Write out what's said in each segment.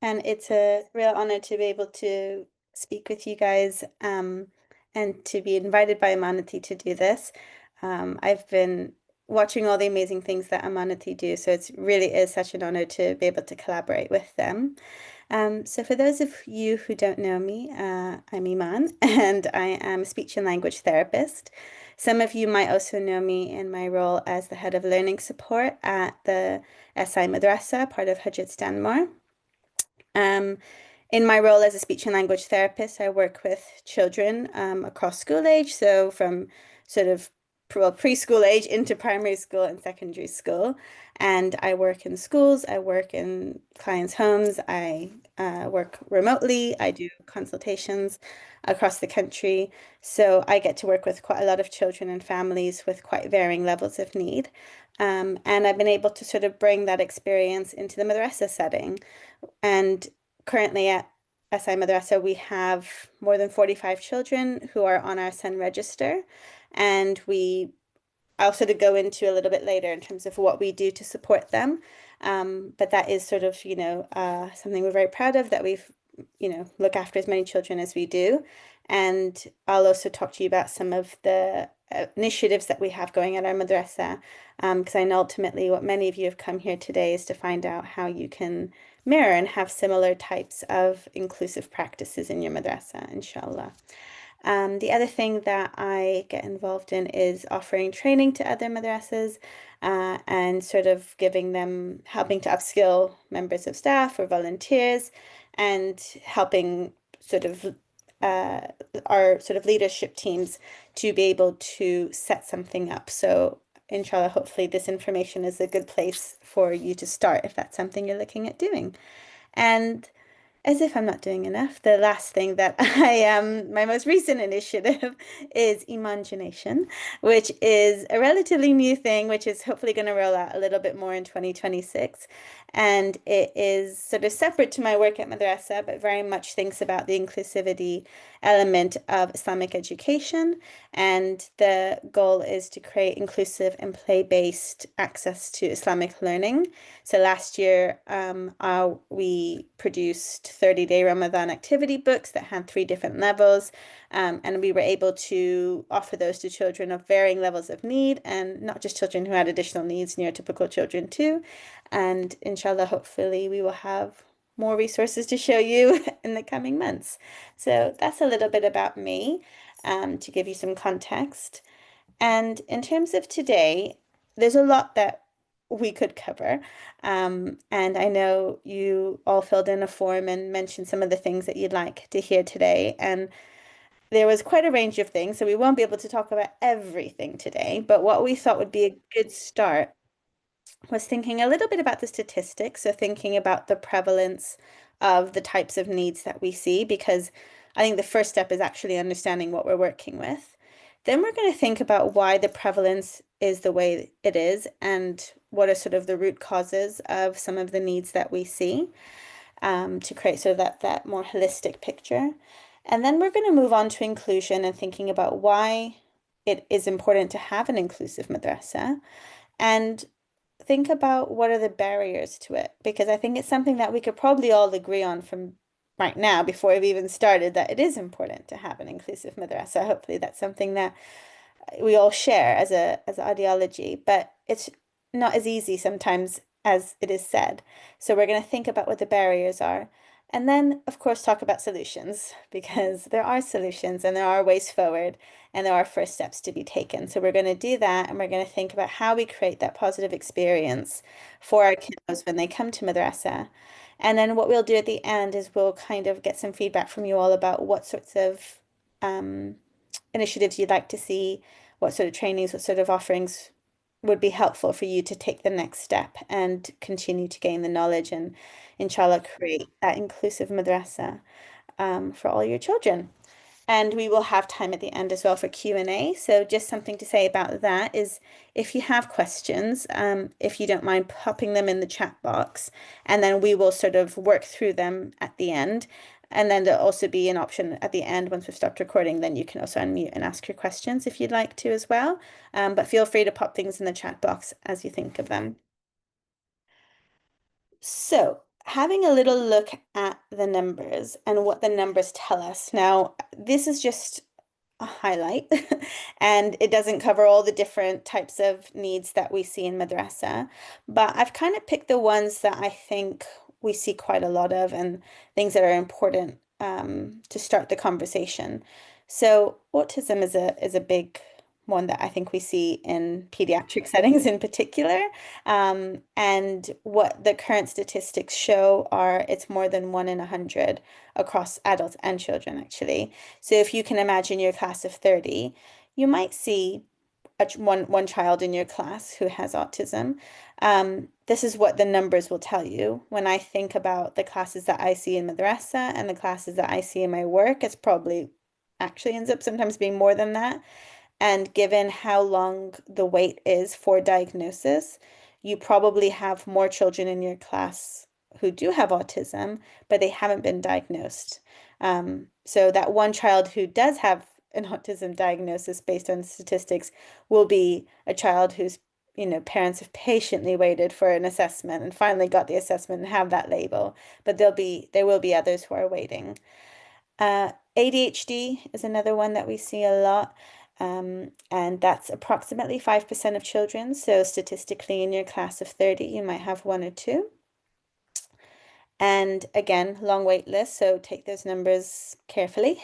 and it's a real honor to be able to speak with you guys and to be invited by Amanati to do this. I've been watching all the amazing things that Amanati do, so it really is such an honor to be able to collaborate with them. So for those of you who don't know me, I'm Iman, and I am a speech and language therapist. Some of you might also know me in my role as the head of learning support at the S I Madressa, part of Hajjat Stanmore. Um, in my role as a speech and language therapist, I work with children across school age, so from sort of preschool age into primary school and secondary school. And I work in schools, I work in clients' homes, I work remotely, I do consultations across the country. So I get to work with quite a lot of children and families with quite varying levels of need. And I've been able to sort of bring that experience into the madrasa setting. And currently at S I Madressa, we have more than 45 children who are on our SEN register. And I'll sort of go into a little bit later in terms of what we do to support them. But that is sort of, something we're very proud of, that we've, look after as many children as we do. And I'll also talk to you about some of the initiatives that we have going at our madrasa, because I know ultimately what many of you have come here today is to find out how you can mirror and have similar types of inclusive practices in your madrasa, inshallah. The other thing that I get involved in is offering training to other madrasas and sort of giving them, helping to upskill members of staff or volunteers and helping sort of uh, our sort of leadership teams to be able to set something up. So, inshallah, hopefully, this information is a good place for you to start if that's something you're looking at doing. And as if I'm not doing enough, the last thing that my most recent initiative is Imagination, which is a relatively new thing, which is hopefully going to roll out a little bit more in 2026. And it is sort of separate to my work at Madrasa, but very much thinks about the inclusivity element of Islamic education. And the goal is to create inclusive and play-based access to Islamic learning. So last year, we produced 30-day Ramadan activity books that had 3 different levels, and we were able to offer those to children of varying levels of need, and not just children who had additional needs, neurotypical children too. And inshallah, hopefully, we will have more resources to show you in the coming months. So that's a little bit about me, to give you some context. And in terms of today, there's a lot that we could cover. And I know you all filled in a form and mentioned some of the things that you'd like to hear today. And there was quite a range of things, so we won't be able to talk about everything today. But what we thought would be a good start was thinking a little bit about the statistics, so thinking about the prevalence of the types of needs that we see, because I think the first step is actually understanding what we're working with. Then we're going to think about why the prevalence is the way it is and what are sort of the root causes of some of the needs that we see, to create sort of that more holistic picture. And then we're going to move on to inclusion and thinking about why it is important to have an inclusive madrasa and think about what are the barriers to it, because I think it's something that we could probably all agree on from right now before we've even started, that it is important to have an inclusive madrasa. Hopefully that's something that we all share as a ideology, but it's not as easy sometimes as it is said. So we're going to think about what the barriers are. And then, of course, talk about solutions, because there are solutions and there are ways forward and there are first steps to be taken. So we're going to do that, and we're going to think about how we create that positive experience for our kiddos when they come to madrasa. And then what we'll do at the end is we'll kind of get some feedback from you all about what sorts of um, initiatives you'd like to see, what sort of trainings, what sort of offerings would be helpful for you to take the next step and continue to gain the knowledge and inshallah create that inclusive madrasa for all your children. And we will have time at the end as well for Q&A. So just something to say about that is if you have questions, if you don't mind popping them in the chat box, and then we will sort of work through them at the end. And then there'll also be an option at the end once we've stopped recording, then you can also unmute and ask your questions if you'd like to as well. But feel free to pop things in the chat box as you think of them. So, having a little look at the numbers and what the numbers tell us. Now, this is just a highlight, and it doesn't cover all the different types of needs that we see in madrasa, but I've kind of picked the ones that I think we see quite a lot of and things that are important to start the conversation. So autism is a big one that I think we see in pediatric settings in particular. And what the current statistics show are it's more than 1 in 100 across adults and children, actually. So if you can imagine your class of 30, you might see one child in your class who has autism. This is what the numbers will tell you. When I think about the classes that I see in madrasa and the classes that I see in my work, it's probably actually ends up sometimes being more than that. And given how long the wait is for diagnosis, you probably have more children in your class who do have autism, but they haven't been diagnosed. So that one child who does have an autism diagnosis based on statistics will be a child whose, parents have patiently waited for an assessment and finally got the assessment and have that label. But there will be others who are waiting. ADHD is another one that we see a lot, and that's approximately 5% of children. So statistically, in your class of 30, you might have one or two. And again, long wait list, so take those numbers carefully.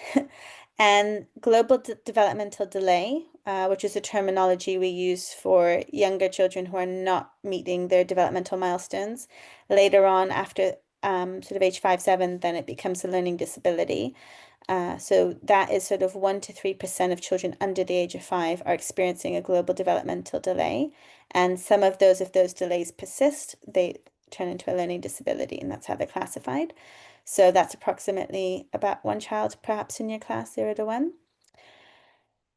And global developmental delay, which is a terminology we use for younger children who are not meeting their developmental milestones. Later on, after sort of age 5, 7, then it becomes a learning disability. So that is sort of 1 to 3% of children under the age of 5 are experiencing a global developmental delay. And some of those, if those delays persist, they turn into a learning disability, and that's how they're classified. So that's approximately about one child perhaps in your class, 0 to 1.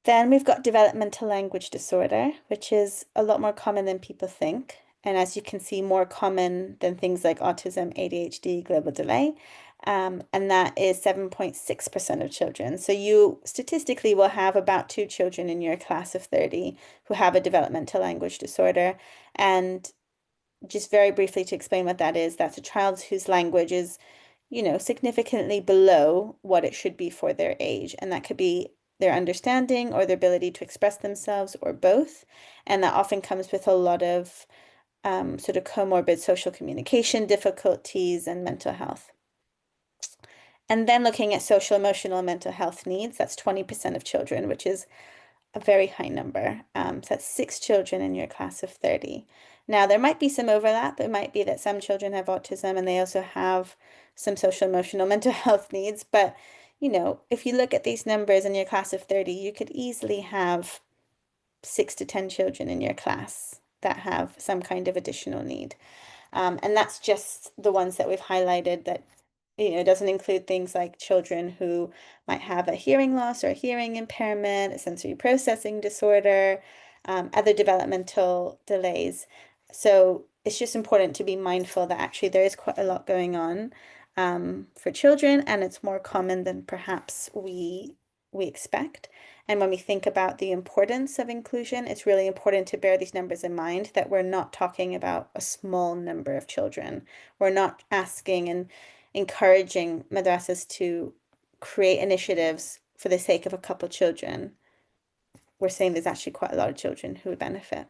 Then we've got developmental language disorder, which is a lot more common than people think. And as you can see, more common than things like autism, ADHD, global delay. And that is 7.6% of children. So you statistically will have about two children in your class of 30 who have a developmental language disorder. And just very briefly to explain what that is, that's a child whose language is, significantly below what it should be for their age. And that could be their understanding or their ability to express themselves or both. And that often comes with a lot of sort of comorbid social communication difficulties and mental health. And then looking at social, emotional, and mental health needs, that's 20% of children, which is a very high number. So that's 6 children in your class of 30. Now, there might be some overlap. It might be that some children have autism and they also have some social, emotional, mental health needs. But, if you look at these numbers in your class of 30, you could easily have 6 to 10 children in your class that have some kind of additional need. And that's just the ones that we've highlighted that doesn't include things like children who might have a hearing loss or a hearing impairment, a sensory processing disorder, other developmental delays. So it's just important to be mindful that actually there is quite a lot going on for children, and it's more common than perhaps we expect. And when we think about the importance of inclusion, it's really important to bear these numbers in mind that we're not talking about a small number of children. We're not asking and encouraging madrasas to create initiatives for the sake of a couple children. We're saying there's actually quite a lot of children who would benefit.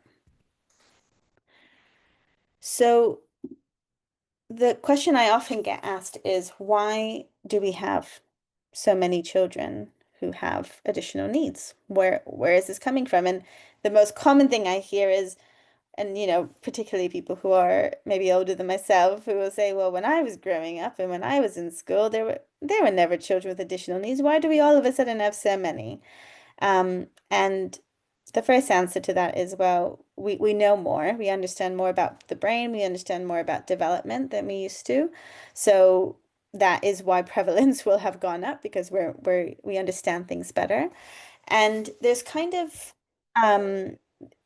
So the question I often get asked is, why do we have so many children who have additional needs? Where is this coming from? And the most common thing I hear is, and particularly people who are maybe older than myself, who will say, well, when I was growing up and when I was in school, there were never children with additional needs. Why do we all of a sudden have so many? And the first answer to that is, well, we know more. We understand more about the brain. We understand more about development than we used to. So that is why prevalence will have gone up, because we understand things better. And there's kind of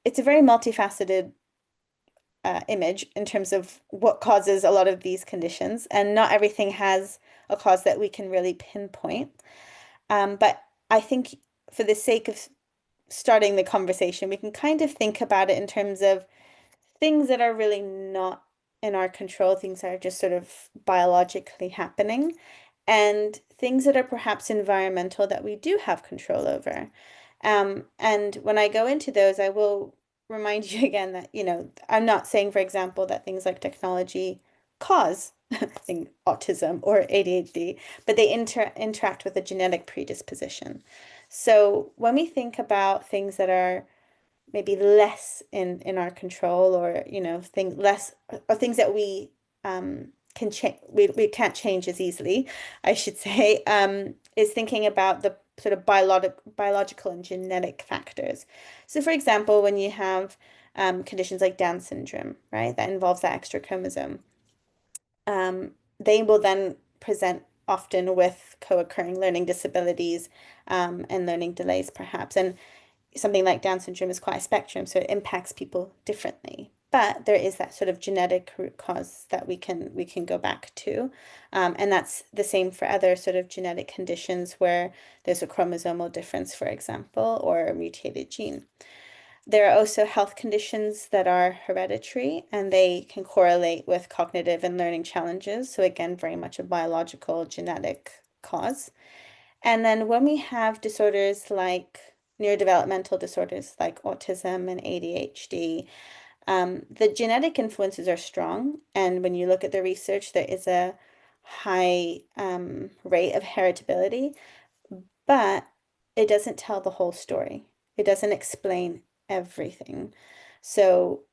it's a very multifaceted image in terms of what causes a lot of these conditions, and not everything has a cause that we can really pinpoint. But I think for the sake of starting the conversation, we can kind of think about it in terms of things that are really not in our control, things that are just sort of biologically happening, and things that are perhaps environmental that we do have control over. And when I go into those, I will remind you again that, I'm not saying, for example, that things like technology cause autism or ADHD, but they interact with a genetic predisposition. So when we think about things that are maybe less in our control, or things less, or things that we can change, we can't change as easily, I should say, is thinking about the sort of biological and genetic factors. So for example, when you have conditions like Down syndrome, right, that involves that extra chromosome, they will then present often with co-occurring learning disabilities, and learning delays perhaps. And something like Down syndrome is quite a spectrum, so it impacts people differently. But there is that sort of genetic root cause that we can go back to, and that's the same for other sort of genetic conditions where there's a chromosomal difference, for example, or a mutated gene. There are also health conditions that are hereditary, and they can correlate with cognitive and learning challenges. So again, very much a biological genetic cause. And then when we have disorders like neurodevelopmental disorders like autism and ADHD, the genetic influences are strong. And when you look at the research, there is a high rate of heritability, but it doesn't tell the whole story. It doesn't explain everything. So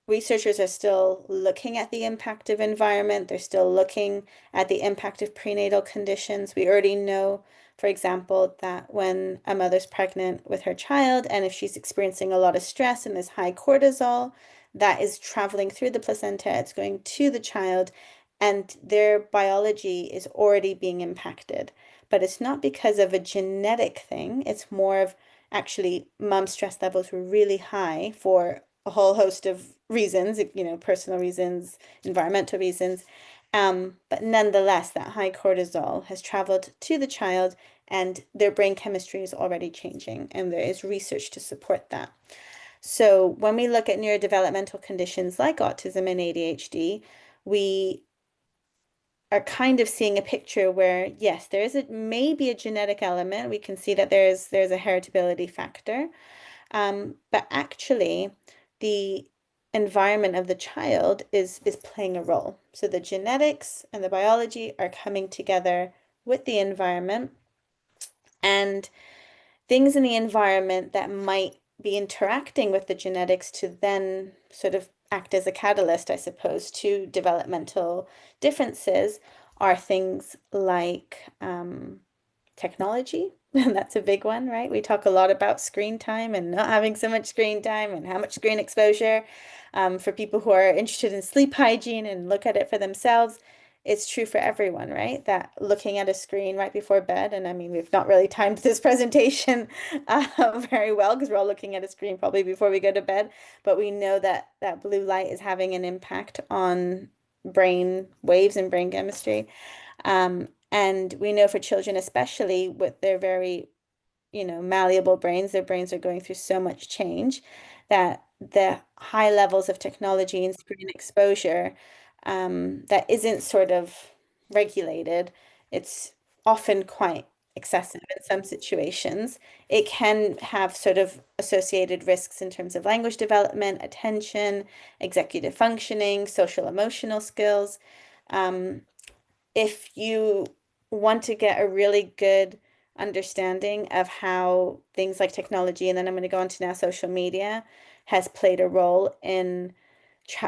researchers are still looking at the impact of environment. They're still looking at the impact of prenatal conditions. We already know, for example, that when a mother's pregnant with her child, and if she's experiencing a lot of stress and there's high cortisol, that is traveling through the placenta, it's going to the child, and their biology is already being impacted. But it's not because of a genetic thing, it's more of actually mom's stress levels were really high for a whole host of reasons, personal reasons, environmental reasons. But nonetheless, that high cortisol has traveled to the child, and their brain chemistry is already changing, and there is research to support that. So when we look at neurodevelopmental conditions like autism and ADHD, we are kind of seeing a picture where, yes, there is maybe a genetic element. We can see that there's a heritability factor, but actually, the environment of the child is playing a role. So the genetics and the biology are coming together with the environment, and things in the environment that might be interacting with the genetics to then sort of act as a catalyst, I suppose, to developmental differences are things like technology. And that's a big one, right? We talk a lot about screen time and not having so much screen time and how much screen exposure. For people who are interested in sleep hygiene and look at it for themselves, it's true for everyone, right? That looking at a screen right before bed, and I mean, we've not really timed this presentation very well because we're all looking at a screen probably before we go to bed, but we know that that blue light is having an impact on brain waves and brain chemistry. And we know for children, especially with their very, malleable brains, their brains are going through so much change that the high levels of technology and screen exposure, that isn't sort of regulated, it's often quite excessive in some situations. It can have sort of associated risks in terms of language development, attention, executive functioning, social emotional skills. Um, if you want to get a really good understanding of how things like technology, and then I'm going to go on to now social media, has played a role in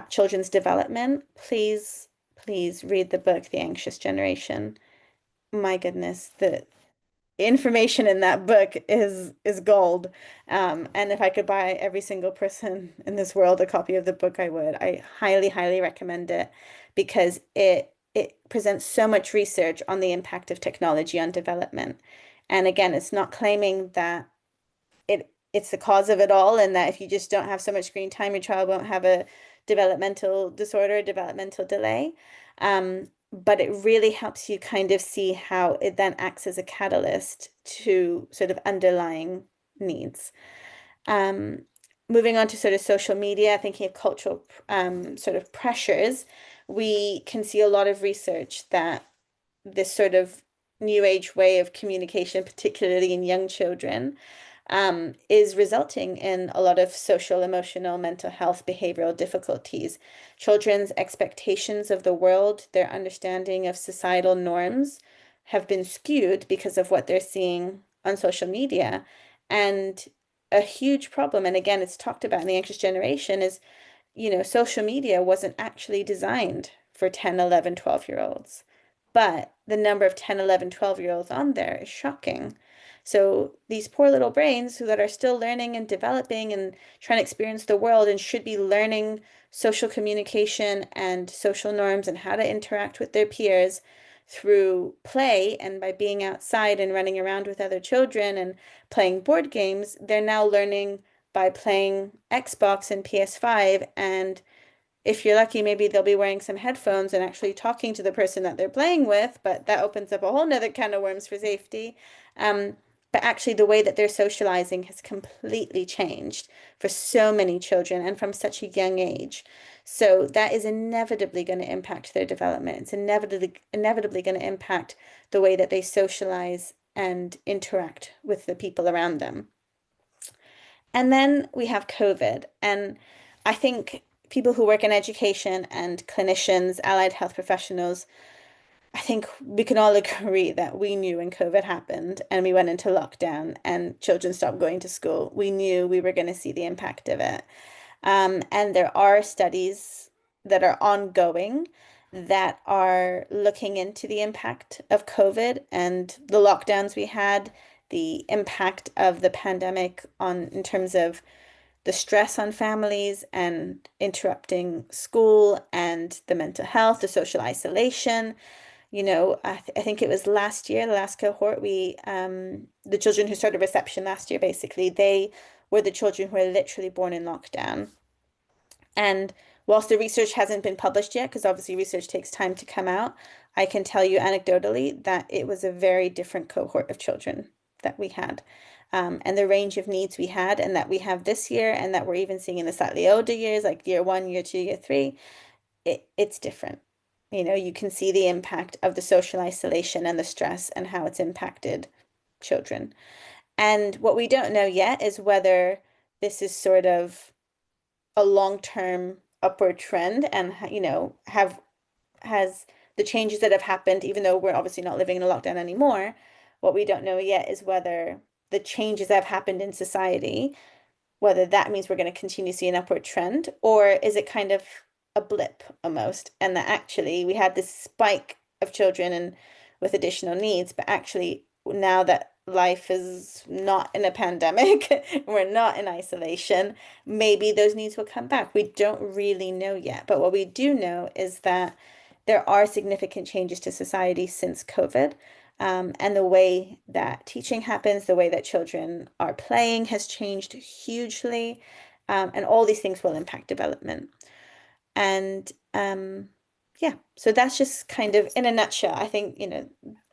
children's development, please read the book, The Anxious Generation. My goodness, the information in that book is gold. And if I could buy every single person in this world a copy of the book, I would. I highly, highly recommend it because it presents so much research on the impact of technology on development. And again, it's not claiming that it's the cause of it all, and that if you just don't have so much screen time, your child won't have a developmental disorder, developmental delay. But it really helps you kind of see how it then acts as a catalyst to sort of underlying needs. Um, Moving on to sort of social media, thinking of cultural sort of pressures, we can see a lot of research that this sort of new age way of communication, particularly in young children, is resulting in a lot of social, emotional, mental health, behavioral difficulties. Children's expectations of the world, their understanding of societal norms have been skewed because of what they're seeing on social media. And a huge problem, and again, it's talked about in the anxious generation, is social media wasn't actually designed for 10, 11, 12-year-olds. But the number of 10, 11, 12-year-olds on there is shocking. So these poor little brains that are still learning and developing and trying to experience the world and should be learning social communication and social norms and how to interact with their peers through play and by being outside and running around with other children and playing board games, they're now learning by playing Xbox and PS5. And if you're lucky, maybe they'll be wearing some headphones and actually talking to the person that they're playing with, but that opens up a whole nother can of worms for safety. Um, but actually, the way that they're socializing has completely changed for so many children and from such a young age. So that is inevitably going to impact their development. It's inevitably going to impact the way that they socialize and interact with the people around them. And then we have COVID. And I think people who work in education and clinicians, allied health professionals, I think we can all agree that we knew when COVID happened and we went into lockdown and children stopped going to school. We knew we were going to see the impact of it. And there are studies that are ongoing that are looking into the impact of COVID and the lockdowns we had, the impact of the pandemic on in terms of the stress on families and interrupting school and the mental health, the social isolation. I think it was last year, the last cohort, the children who started reception last year, basically, they were the children who were literally born in lockdown. And whilst the research hasn't been published yet, because obviously research takes time to come out, I can tell you anecdotally that it was a very different cohort of children that we had. And the range of needs we had and that we have this year and that we're even seeing in the slightly older years, like year one, year two, year three, it's different. You can see the impact of the social isolation and the stress and how it's impacted children. And what we don't know yet is whether this is sort of a long-term upward trend and have has the changes that have happened, even though we're obviously not living in a lockdown anymore, what we don't know yet is whether the changes that have happened in society, whether that means we're going to continue to see an upward trend, or is it kind of a blip almost, and that actually we had this spike of children and with additional needs, but actually now that life is not in a pandemic, we're not in isolation, maybe those needs will come back. We don't really know yet, but what we do know is that there are significant changes to society since COVID. And the way that teaching happens, the way that children are playing has changed hugely. And all these things will impact development. And yeah, so that's just kind of in a nutshell. I think,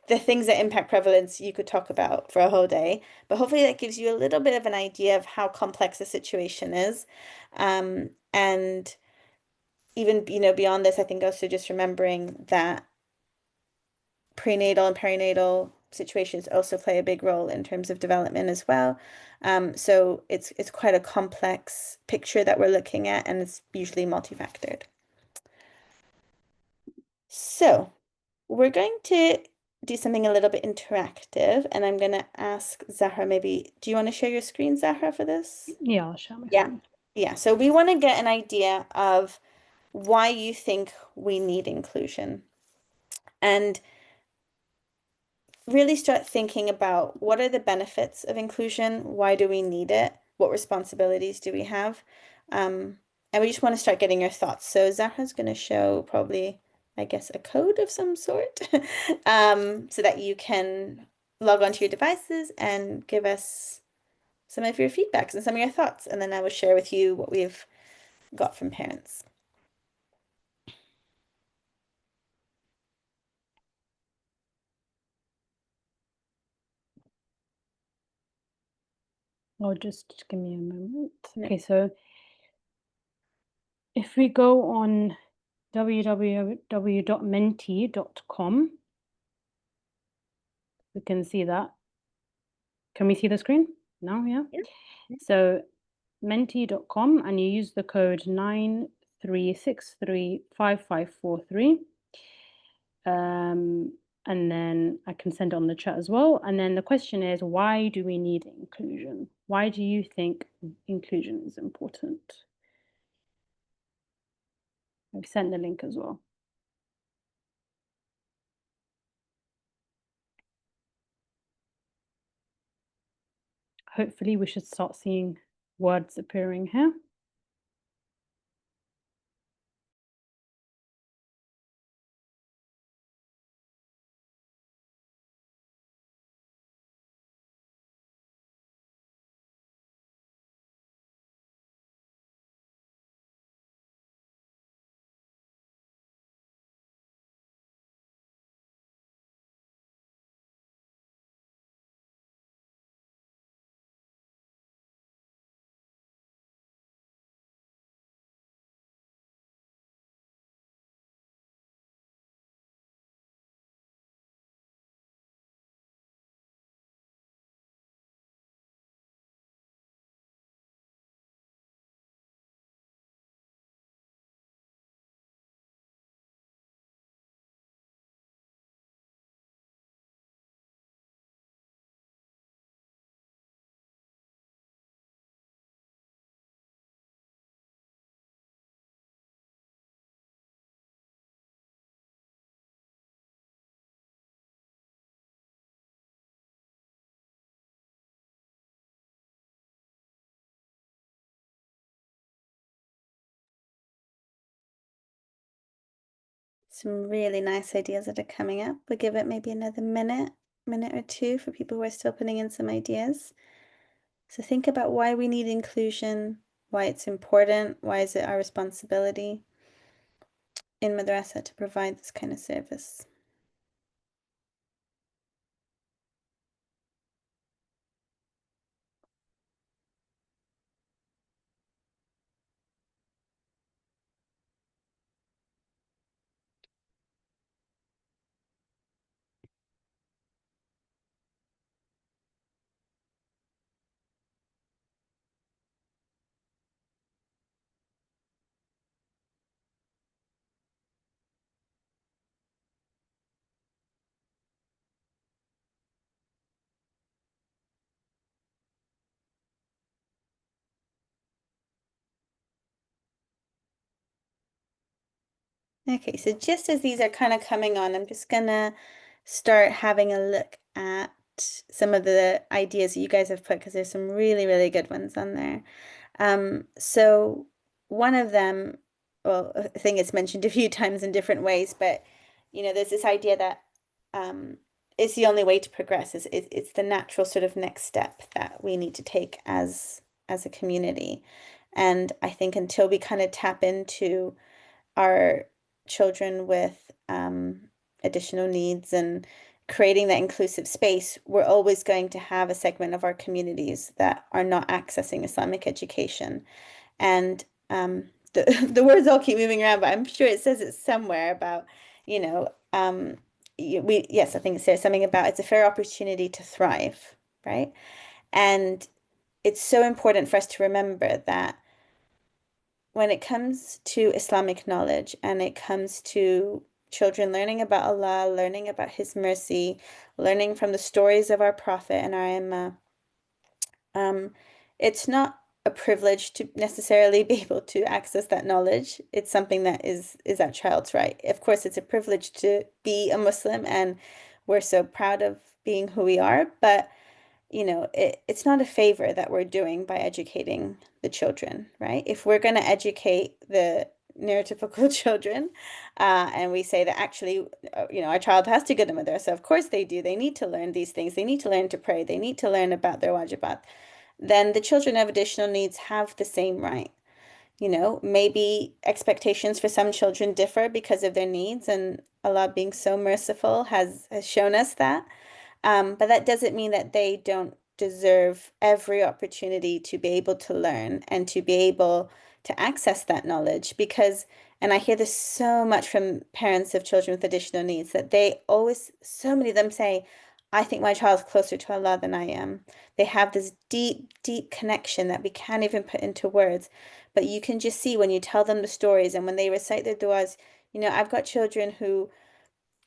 the things that impact prevalence you could talk about for a whole day, but hopefully that gives you a little bit of an idea of how complex the situation is. And even, beyond this, I think also just remembering that prenatal and perinatal situations also play a big role in terms of development as well. So it's quite a complex picture that we're looking at, and it's usually multifactored. So we're going to do something a little bit interactive, and I'm going to ask Zahra, maybe, do you want to share your screen, Zahra, for this? Yeah, I'll share my Yeah. screen. Yeah, so we want to get an idea of why you think we need inclusion and really start thinking about what are the benefits of inclusion? Why do we need it? What responsibilities do we have? And we just want to start getting your thoughts. So Zahra's going to show probably, I guess, a code of some sort so that you can log onto your devices and give us some of your feedbacks and some of your thoughts. And then I will share with you what we've got from parents. Or just give me a moment. Yeah. Okay, so if we go on www.menti.com. We can see that. Can we see the screen now? Yeah. Yeah. So menti.com, and you use the code 93635543. And then I can send it on the chat as well. And then the question is, why do we need inclusion? Why do you think inclusion is important? I've sent the link as well. Hopefully we should start seeing words appearing here. Some really nice ideas that are coming up. We'll give it maybe another minute or two for people who are still putting in some ideas. So think about why we need inclusion, why it's important, why is it our responsibility in madrasa to provide this kind of service. Okay, so just as these are kind of coming on, I'm just gonna start having a look at some of the ideas that you guys have put because there's some really, really good ones on there. So one of them, well, I think it's mentioned a few times in different ways, but there's this idea that it's the only way to progress. It's the natural sort of next step that we need to take as a community. And I think until we kind of tap into our children with additional needs and creating that inclusive space, we're always going to have a segment of our communities that are not accessing Islamic education. And the words all keep moving around, but I'm sure it says it somewhere about, you know, yes, I think it says something about it's a fair opportunity to thrive, right? And it's so important for us to remember that when it comes to Islamic knowledge and it comes to children learning about Allah, learning about His mercy, learning from the stories of our Prophet and our Imam, um, it's not a privilege to necessarily be able to access that knowledge. It's something that is that child's right. Of course, it's a privilege to be a Muslim, and we're so proud of being who we are, but it's not a favor that we're doing by educating the children, right? If we're going to educate the neurotypical children, and we say that actually, our child has to go to madrasa, of course they do. They need to learn these things. They need to learn to pray. They need to learn about their wajibat. Then the children of additional needs have the same right. Maybe expectations for some children differ because of their needs, and Allah being so merciful has shown us that. But that doesn't mean that they don't deserve every opportunity to be able to learn and to be able to access that knowledge because And I hear this so much from parents of children with additional needs that they always, so many of them say, I think my child's closer to Allah than I am. They have this deep, deep connection that we can't even put into words. But you can just see when you tell them the stories and when they recite their du'as, I've got children who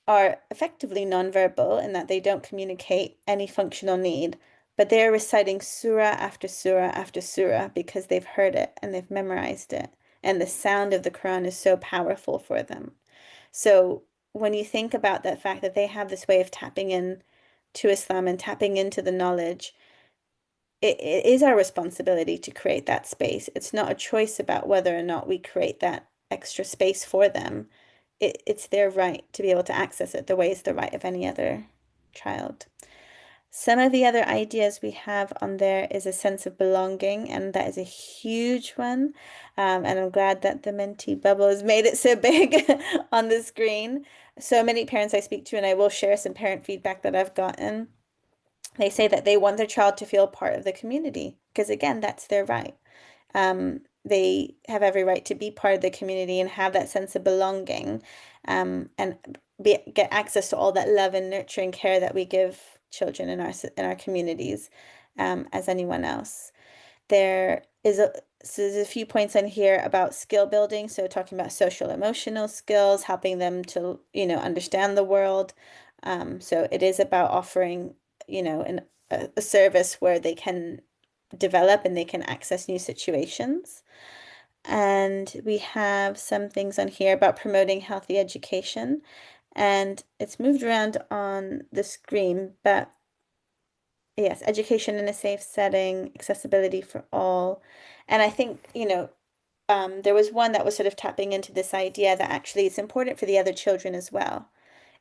are effectively nonverbal in that they don't communicate any functional need, but they're reciting surah after surah after surah because they've heard it and they've memorized it. And the sound of the Quran is so powerful for them. So when you think about the fact that they have this way of tapping in to Islam and tapping into the knowledge, it is our responsibility to create that space. It's not a choice about whether or not we create that extra space for them. It's their right to be able to access it the way it's the right of any other child. Some of the other ideas we have on there is a sense of belonging, and that is a huge one. And I'm glad that the Menti bubble has made it so big on the screen. So many parents I speak to, and I will share some parent feedback that I've gotten. They say that they want their child to feel part of the community because, again, that's their right. They have every right to be part of the community and have that sense of belonging, and get access to all that love and nurture and care that we give children in our communities, as anyone else. There is a So there's a few points in here about skill building. So talking about social emotional skills, helping them to, understand the world. So it is about offering, a service where they can develop and they can access new situations. And we have some things on here about promoting healthy education. And it's moved around on the screen, but yes, education in a safe setting, accessibility for all. And I think, there was one that was sort of tapping into this idea that actually it's important for the other children as well.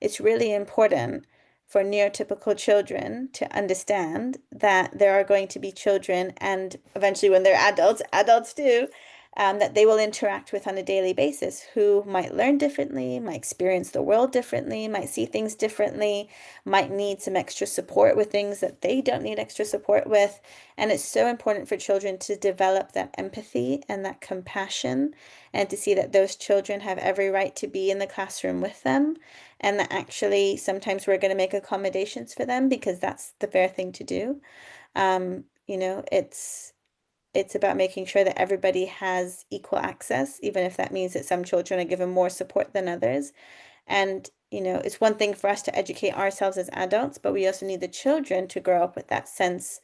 It's really important for neurotypical children to understand that there are going to be children, and eventually when they're adults, adults too, that they will interact with on a daily basis who might learn differently, might experience the world differently, might see things differently, might need some extra support with things that they don't need extra support with. And it's so important for children to develop that empathy and that compassion and to see that those children have every right to be in the classroom with them and that actually sometimes we're going to make accommodations for them because that's the fair thing to do. It's about making sure that everybody has equal access, even if that means that some children are given more support than others. And, it's one thing for us to educate ourselves as adults, but we also need the children to grow up with that sense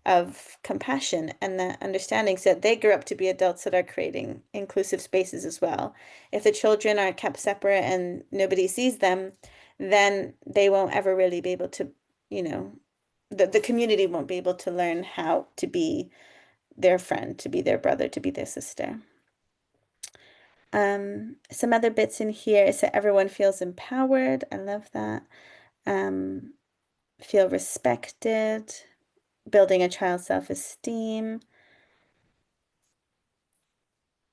of compassion and that understanding so that they grow up to be adults that are creating inclusive spaces as well. If the children are kept separate and nobody sees them, then they won't ever really be able to, you know, the community won't be able to learn how to be their friend, to be their brother, to be their sister. Some other bits in here is that everyone feels empowered. I love that. Um, feel respected, building a child's self-esteem,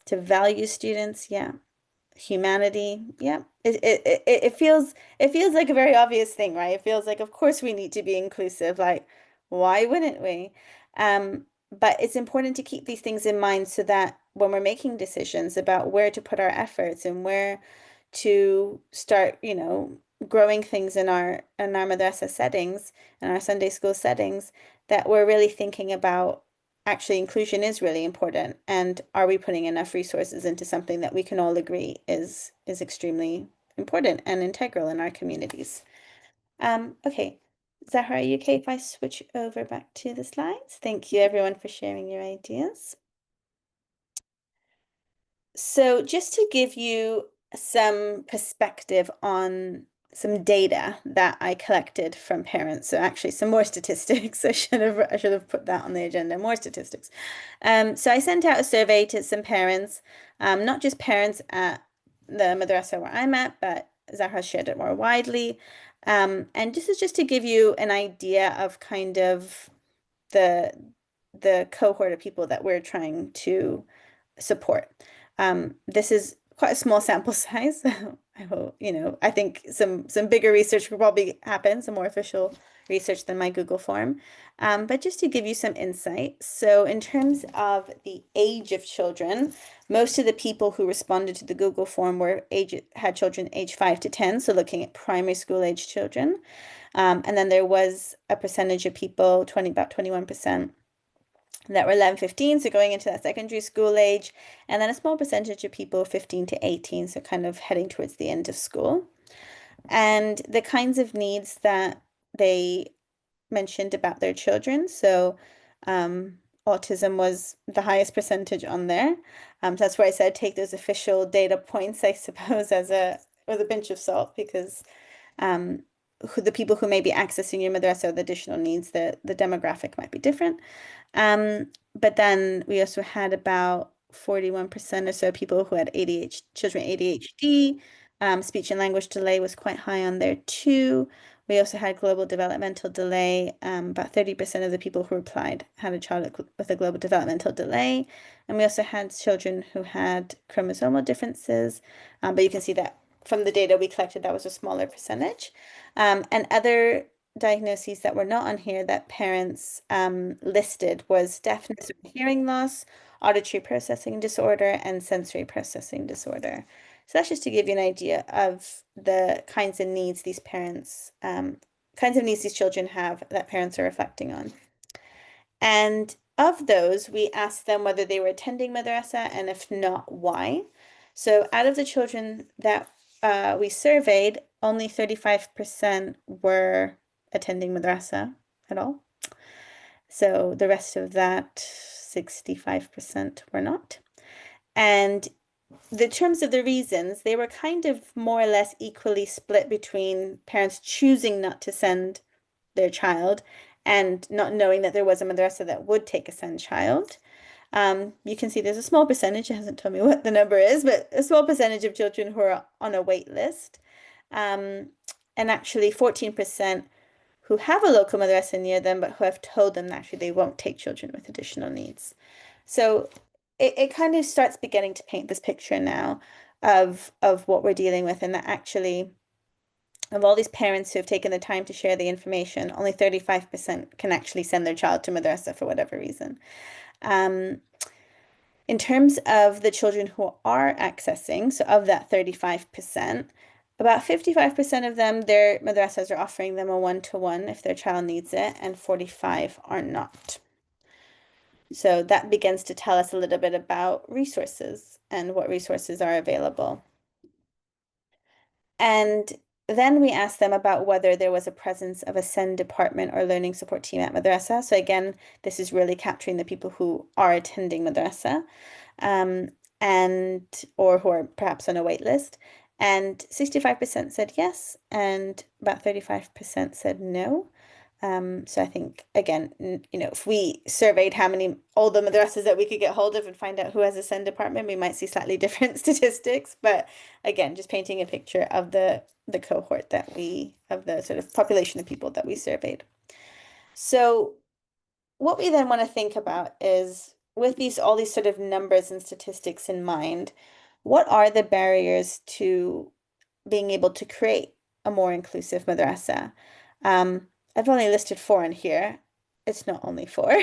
to value students, yeah. Humanity, yeah. It feels like a very obvious thing, right? It feels like of course we need to be inclusive. Like, why wouldn't we? But it's important to keep these things in mind so that when we're making decisions about where to put our efforts and where to start, growing things in our madrasa settings and our Sunday school settings, that we're really thinking about actually inclusion is really important. And are we putting enough resources into something that we can all agree is extremely important and integral in our communities? Okay. Zahra, are you okay if I switch over back to the slides? Thank you everyone for sharing your ideas. So just to give you some perspective on some data that I collected from parents. So actually some more statistics. I should have put that on the agenda, more statistics. So I sent out a survey to some parents, not just parents at the madrasa where I'm at, but Zahra shared it more widely. And this is just to give you an idea of kind of the the cohort of people that we're trying to support. This is quite a small sample size. I hope, I think some bigger research will probably happen, some more official research than my Google form. But just to give you some insight, so in terms of the age of children, most of the people who responded to the Google form had children age 5 to 10, so looking at primary school age children. And then there was a percentage of people, about 21%, that were 11, 15, so going into that secondary school age, and then a small percentage of people 15 to 18, so kind of heading towards the end of school. And the kinds of needs that they mentioned about their children. So, autism was the highest percentage on there. So that's where I said take those official data points, I suppose, with a pinch of salt, because um, the people who may be accessing your madrasa with additional needs, the demographic might be different. But then we also had about 41% or so people who had ADHD, children ADHD. Speech and language delay was quite high on there too. We also had global developmental delay. About 30% of the people who replied had a child with a global developmental delay. And we also had children who had chromosomal differences. But you can see that from the data we collected, that was a smaller percentage. And other diagnoses that were not on here that parents listed was deafness or hearing loss, auditory processing disorder, and sensory processing disorder. So that's just to give you an idea of the kinds of needs these children have that parents are reflecting on. And of those, we asked them whether they were attending madrasa, and if not, why. So out of the children that we surveyed, only 35% were attending madrasa at all. So the rest of that, 65% were not. And the terms of the reasons, they were kind of more or less equally split between parents choosing not to send their child and not knowing that there was a madrasa that would take a send child. You can see there's a small percentage, it hasn't told me what the number is, but a small percentage of children who are on a wait list. And actually 14% who have a local madrasa near them, but who have told them that actually they won't take children with additional needs. So it kind of starts beginning to paint this picture now of what we're dealing with, and that actually of all these parents who have taken the time to share the information, only 35% can actually send their child to madrasa for whatever reason. In terms of the children who are accessing, so of that 35%, about 55% of them, their madrasas are offering them a one-to-one if their child needs it, and 45 are not. So that begins to tell us a little bit about resources and what resources are available. And then we asked them about whether there was a presence of a SEND department or learning support team at madrasa. So again, this is really capturing the people who are attending madrasa, and or who are perhaps on a wait list. And 65% said yes, and about 35% said no. So I think again, if we surveyed all the madrasas that we could get hold of and find out who has a SEND department, we might see slightly different statistics. But again, just painting a picture of the cohort of the sort of population of people that we surveyed. So what we then want to think about is with all these sort of numbers and statistics in mind, what are the barriers to being able to create a more inclusive madrasa? I've only listed 4 in here. It's not only 4,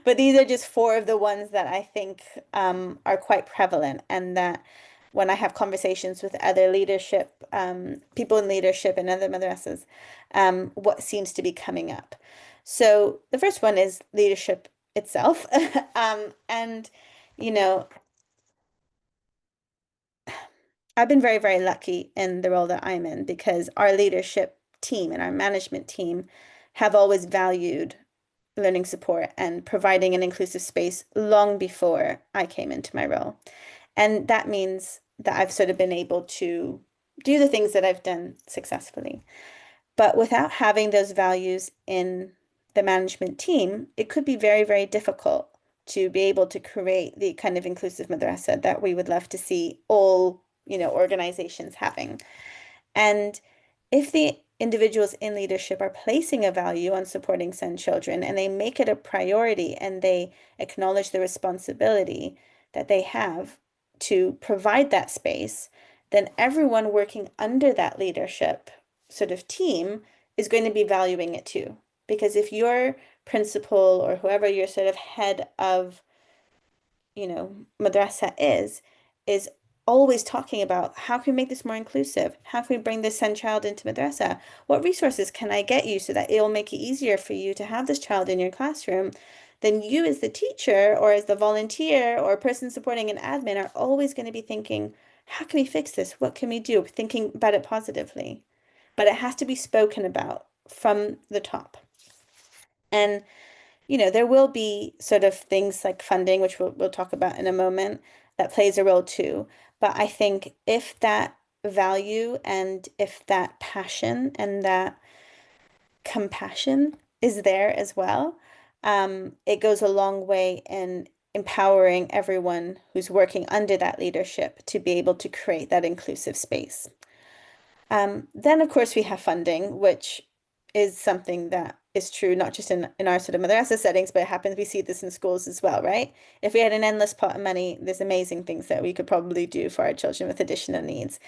but these are just 4 of the ones that I think are quite prevalent, and that when I have conversations with other leadership, people in leadership and other madrasas, what seems to be coming up. So the first one is leadership itself. And, you know, I've been very, very lucky in the role that I'm in because our leadership team and our management team have always valued learning support and providing an inclusive space long before I came into my role. And that means that I've sort of been able to do the things that I've done successfully. But without having those values in the management team, it could be very, very difficult to be able to create the kind of inclusive madrasa that we would love to see all, organizations having. And if the individuals in leadership are placing a value on supporting SEND children and they make it a priority and they acknowledge the responsibility that they have to provide that space, then everyone working under that leadership sort of team is going to be valuing it too. Because if your principal or whoever your sort of head of, madrasa is always talking about how can we make this more inclusive? How can we bring this Sen child into madrasa? What resources can I get you so that it'll make it easier for you to have this child in your classroom? Then you as the teacher or as the volunteer or person supporting an admin are always going to be thinking, how can we fix this? What can we do? Thinking about it positively. But it has to be spoken about from the top. And there will be sort of things like funding, which we'll talk about in a moment, that plays a role too. But I think if that value and if that passion and that compassion is there as well, it goes a long way in empowering everyone who's working under that leadership to be able to create that inclusive space. Then, of course, we have funding, which is something that is true not just in our sort of madrasa settings, but it happens we see this in schools as well, right? If we had an endless pot of money, there's amazing things that we could probably do for our children with additional needs.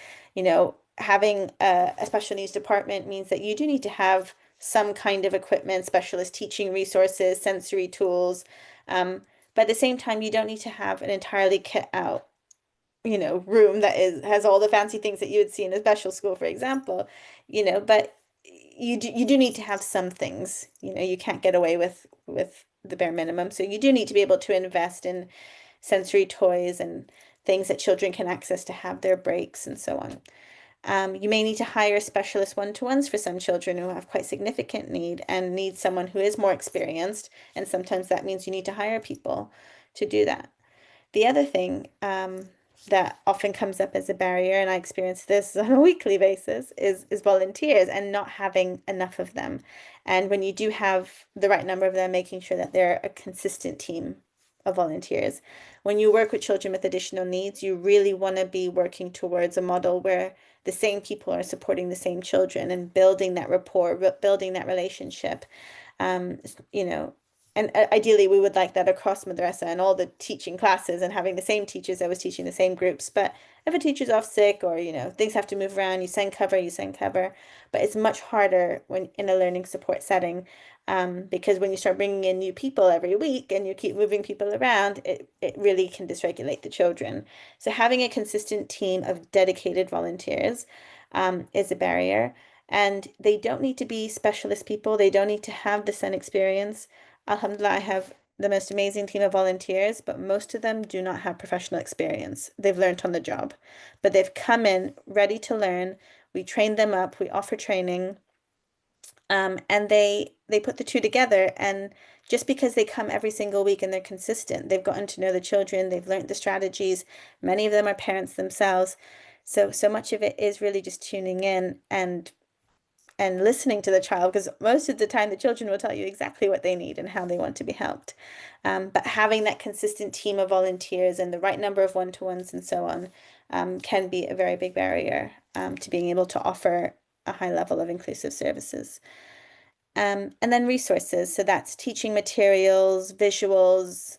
Having a special needs department means that you do need to have some kind of equipment, specialist teaching resources, sensory tools. But at the same time, you don't need to have an entirely kit out room that has all the fancy things that you would see in a special school, for example, but you do need to have some things. You can't get away with the bare minimum. So you do need to be able to invest in sensory toys and things that children can access to have their breaks and so on. You may need to hire specialist one-to-ones for some children who have quite significant need and need someone who is more experienced. And sometimes that means you need to hire people to do that. The other thing that often comes up as a barrier, and I experience this on a weekly basis, is volunteers and not having enough of them. And when you do have the right number of them, making sure that they're a consistent team of volunteers. When you work with children with additional needs, you really want to be working towards a model where the same people are supporting the same children and building that rapport, building that relationship. Um, you know, and ideally, we would like that across madrasa and all the teaching classes and having the same teachers always teaching the same groups. But if a teacher's off sick or, things have to move around, you send cover. But it's much harder when in a learning support setting, because when you start bringing in new people every week and you keep moving people around, it really can dysregulate the children. So having a consistent team of dedicated volunteers, is a barrier. And they don't need to be specialist people. They don't need to have the Sen experience. Alhamdulillah, I have the most amazing team of volunteers, but most of them do not have professional experience. They've learned on the job, but they've come in ready to learn. We train them up, we offer training, and they put the two together. And just because they come every single week and they're consistent, they've gotten to know the children, they've learned the strategies. Many of them are parents themselves. So much of it is really just tuning in and listening to the child, because most of the time the children will tell you exactly what they need and how they want to be helped. But having that consistent team of volunteers and the right number of one-to-ones and so on, can be a very big barrier, to being able to offer a high level of inclusive services. And then resources. So that's teaching materials, visuals,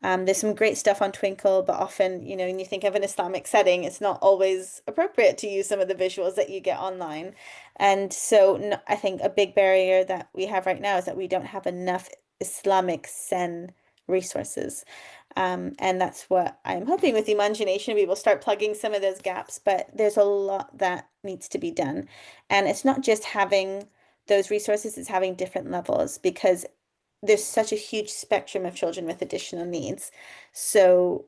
there's some great stuff on Twinkle, but often, when you think of an Islamic setting, it's not always appropriate to use some of the visuals that you get online. And so I think a big barrier that we have right now is that we don't have enough Islamic Sen resources. And that's what I'm hoping with Imagination, we will start plugging some of those gaps, but there's a lot that needs to be done. And it's not just having those resources, it's having different levels, because there's such a huge spectrum of children with additional needs. So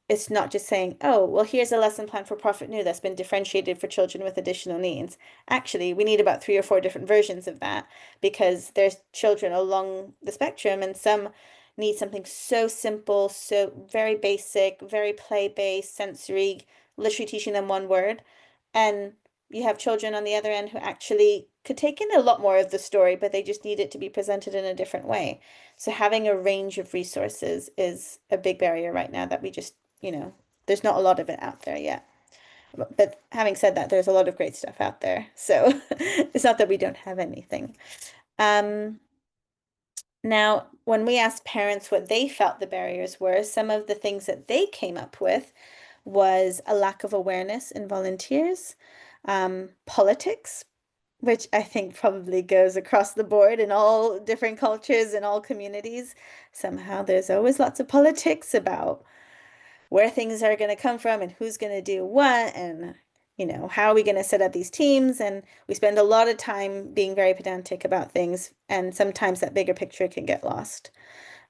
it's not just saying, oh, well, here's a lesson plan for Prophet New that's been differentiated for children with additional needs. Actually, we need about 3 or 4 different versions of that, because there's children along the spectrum, and some need something so simple, so very basic, very play-based, sensory, literally teaching them one word. And you have children on the other end who actually could take in a lot more of the story, but they just need it to be presented in a different way. So having a range of resources is a big barrier right now that we just, there's not a lot of it out there yet. But having said that, there's a lot of great stuff out there. So it's not that we don't have anything. Um, Now, when we asked parents what they felt the barriers were, some of the things that they came up with was a lack of awareness in volunteers, politics, which I think probably goes across the board in all different cultures and all communities. Somehow there's always lots of politics about where things are going to come from and who's going to do what and how are we going to set up these teams, and we spend a lot of time being very pedantic about things, and sometimes that bigger picture can get lost.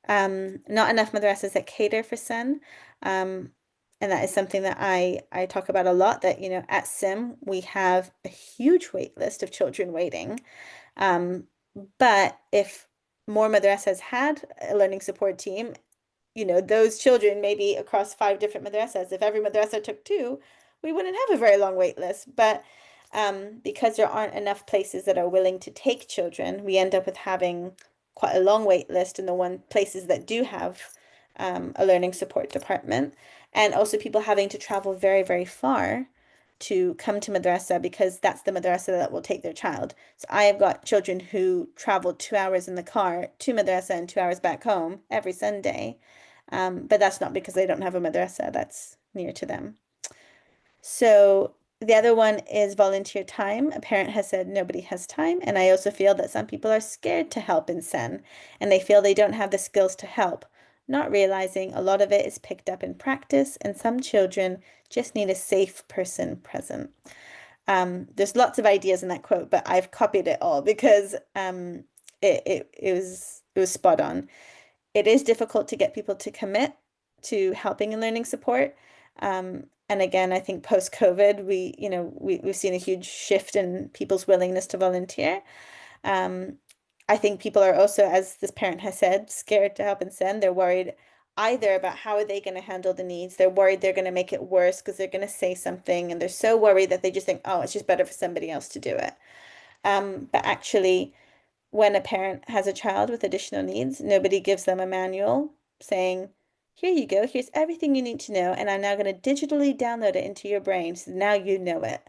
Not enough madrasas that cater for Sen. Um, and that is something that I talk about a lot, that, at SIM, we have a huge wait list of children waiting. Um, but if more madrasas had a learning support team, those children maybe across 5 different madrasas, if every madrasa took two, we wouldn't have a very long wait list. But because there aren't enough places that are willing to take children, we end up with having quite a long wait list in the one places that do have a learning support department, and also people having to travel very, very far to come to madrasa because that's the madrasa that will take their child. So I have got children who travel 2 hours in the car to madrasa and 2 hours back home every Sunday. But that's not because they don't have a madrasa that's near to them. So the other one is volunteer time. A parent has said nobody has time. And I also feel that some people are scared to help in Sen, and they feel they don't have the skills to help, not realizing a lot of it is picked up in practice, and some children just need a safe person present. There's lots of ideas in that quote, but I've copied it all because it was spot on. It is difficult to get people to commit to helping in learning support. And again, I think post-COVID, we've seen a huge shift in people's willingness to volunteer. Um, I think people are also, as this parent has said, scared to help and send. They're worried either about how are they going to handle the needs. They're worried they're going to make it worse because they're going to say something, and they're so worried that they just think, oh, it's just better for somebody else to do it. But actually, when a parent has a child with additional needs, nobody gives them a manual saying, here you go, here's everything you need to know, and I'm now going to digitally download it into your brain so now you know it.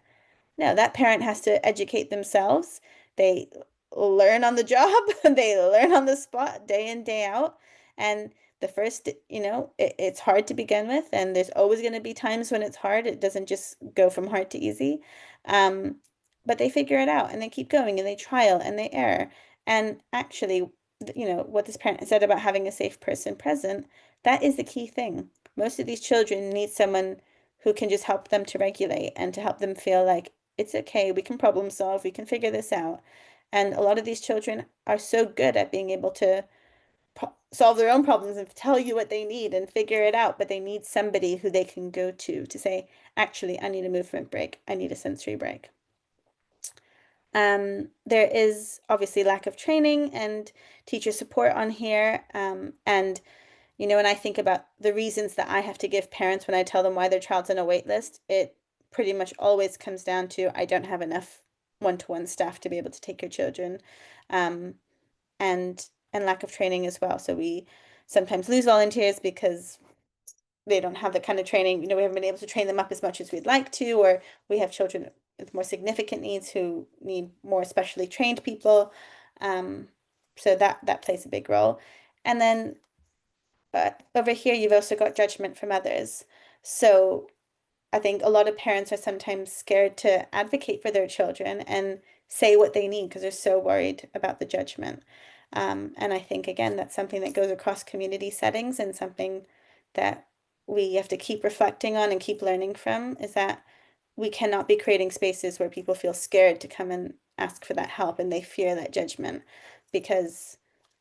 No, that parent has to educate themselves. They learn on the job, they learn on the spot day in, day out. And the first, it's hard to begin with, and there's always going to be times when it's hard. It doesn't just go from hard to easy. Um, but they figure it out and they keep going and they trial and they error. And actually, what this parent said about having a safe person present, that is the key thing. Most of these children need someone who can just help them to regulate and to help them feel like it's okay, we can problem solve, we can figure this out. And a lot of these children are so good at being able to solve their own problems and tell you what they need and figure it out, but they need somebody who they can go to say, actually, I need a movement break, I need a sensory break. There is obviously lack of training and teacher support on here. And when I think about the reasons that I have to give parents when I tell them why their child's on a wait list, it pretty much always comes down to I don't have enough one-to-one staff to be able to take your children, um, and lack of training as well. So we sometimes lose volunteers because they don't have the kind of training. We haven't been able to train them up as much as we'd like to, or we have children with more significant needs who need more specially trained people. Um, so that plays a big role. And then over here, you've also got judgment from others. So I think a lot of parents are sometimes scared to advocate for their children and say what they need because they're so worried about the judgment. And I think, again, that's something that goes across community settings, and something that we have to keep reflecting on and keep learning from, is that we cannot be creating spaces where people feel scared to come and ask for that help and they fear that judgment, because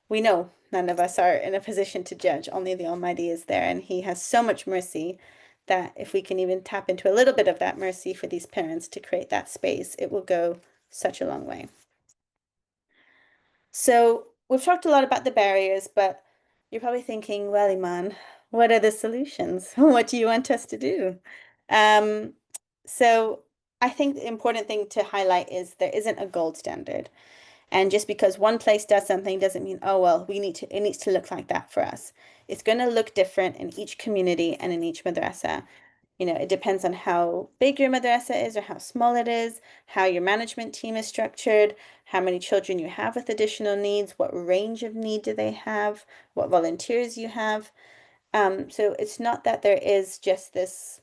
we know none of us are in a position to judge. Only the Almighty is there, and He has so much mercy that if we can even tap into a little bit of that mercy for these parents to create that space, it will go such a long way. So we've talked a lot about the barriers, but you're probably thinking, well, Iman, what are the solutions? What do you want us to do? Um, so I think the important thing to highlight is there isn't a gold standard. And just because one place does something doesn't mean, oh, well, it needs to look like that for us. It's going to look different in each community and in each madrasa. It depends on how big your madrasa is or how small it is, how your management team is structured, how many children you have with additional needs, what range of need do they have, what volunteers you have. So it's not that there is just this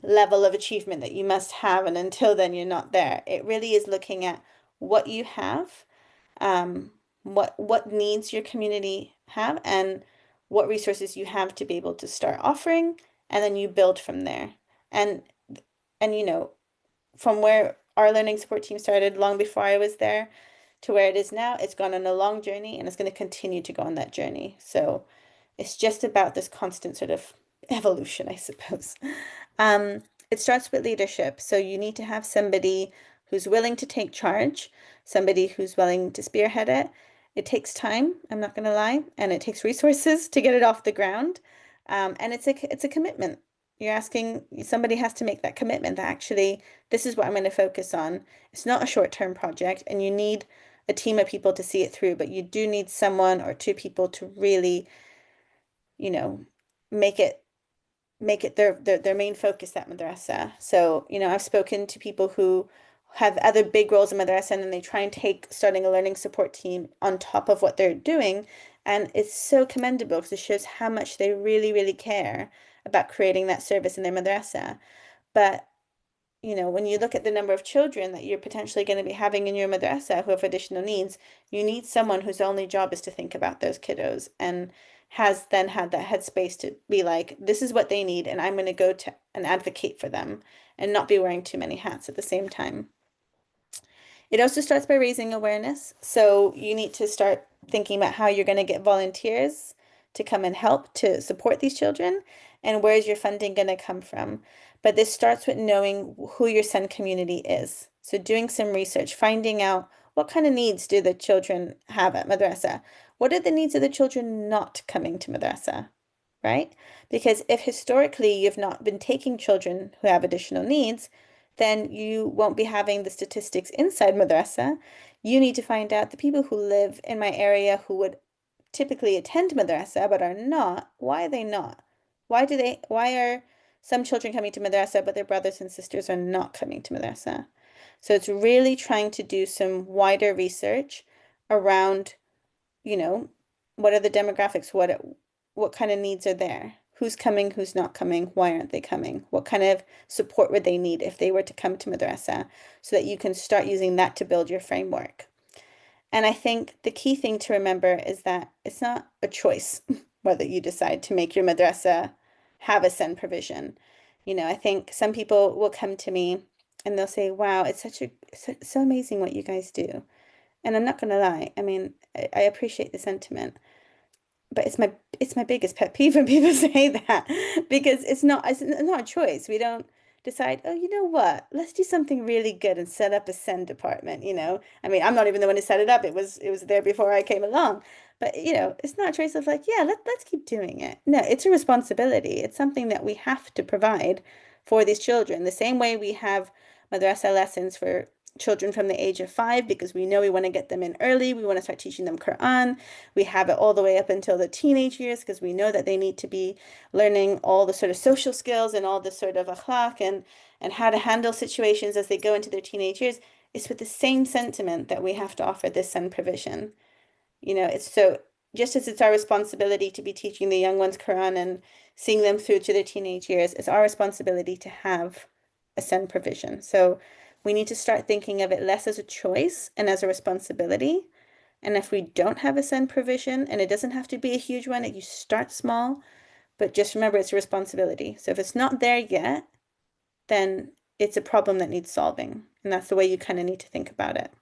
level of achievement that you must have, and until then you're not there. It really is looking at what you have, um, what needs your community have, and what resources you have to be able to start offering, and then you build from there. And and from where our learning support team started long before I was there to where it is now, it's gone on a long journey and it's going to continue to go on that journey. So it's just about this constant sort of evolution, I suppose. Um, it starts with leadership. So you need to have somebody who's willing to take charge, somebody who's willing to spearhead it. It takes time, I'm not going to lie, and it takes resources to get it off the ground. And it's a commitment. You're asking somebody has to make that commitment that actually this is what I'm going to focus on. It's not a short-term project, and you need a team of people to see it through, but you do need someone or two people to really, you know, make it their main focus at madrasa. So, I've spoken to people who have other big roles in madrasa and then they try and take starting a learning support team on top of what they're doing. And it's so commendable because it shows how much they really, really care about creating that service in their madrasa. But when you look at the number of children that you're potentially going to be having in your madrasa who have additional needs, you need someone whose only job is to think about those kiddos and has then had that headspace to be like, this is what they need, and I'm going to go to and advocate for them and not be wearing too many hats at the same time. It also starts by raising awareness. So you need to start thinking about how you're going to get volunteers to come and help to support these children and where's your funding going to come from. But this starts with knowing who your son community is. So doing some research, finding out what kind of needs do the children have at madrasa? What are the needs of the children not coming to madrasa? Right? Because if historically you've not been taking children who have additional needs, then you won't be having the statistics inside madrasa. You need to find out the people who live in my area who would typically attend madrasa but are not, why are they not? Why are some children coming to madrasa but their brothers and sisters are not coming to madrasa? So it's really trying to do some wider research around, you know, what are the demographics? What kind of needs are there? Who's coming, who's not coming? Why aren't they coming? What kind of support would they need if they were to come to madrasa so that you can start using that to build your framework? And I think the key thing to remember is that it's not a choice whether you decide to make your madrasa have a SEN provision. I think some people will come to me and they'll say, wow, it's so amazing what you guys do. And I'm not going to lie. I mean, I appreciate the sentiment, but it's my biggest pet peeve when people say that because it's not a choice. We don't decide, oh, you know what? Let's do something really good and set up a send department. I mean, I'm not even the one who set it up. It was there before I came along. But it's not a choice of like, yeah, let's keep doing it. No, it's a responsibility. It's something that we have to provide for these children. The same way we have madrasa lessons for children from the age of 5 because we know we want to get them in early. We want to start teaching them Quran. We have it all the way up until the teenage years because we know that they need to be learning all the sort of social skills and all the sort of akhlaq and how to handle situations as they go into their teenage years. It's with the same sentiment that we have to offer this sun provision. It's so just as it's our responsibility to be teaching the young ones Quran and seeing them through to their teenage years, it's our responsibility to have a sun provision. So we need to start thinking of it less as a choice and as a responsibility. And if we don't have a send provision, and it doesn't have to be a huge one, you start small, but just remember it's a responsibility. So if it's not there yet, then it's a problem that needs solving. And that's the way you kind of need to think about it.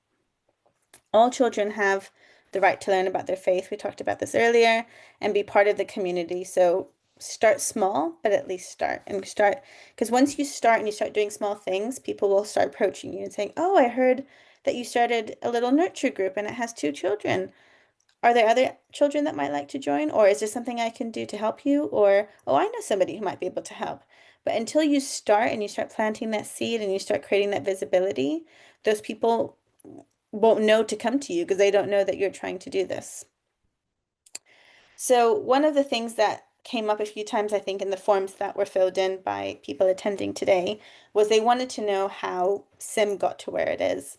All children have the right to learn about their faith. We talked about this earlier and be part of the community. So start small, but at least start and start. Because once you start and you start doing small things, people will start approaching you and saying, oh, I heard that you started a little nurture group and it has 2 children. Are there other children that might like to join? Or is there something I can do to help you? Or, oh, I know somebody who might be able to help. But until you start and you start planting that seed and you start creating that visibility, those people won't know to come to you because they don't know that you're trying to do this. So, one of the things that came up a few times, I think, in the forms that were filled in by people attending today was they wanted to know how SIM got to where it is.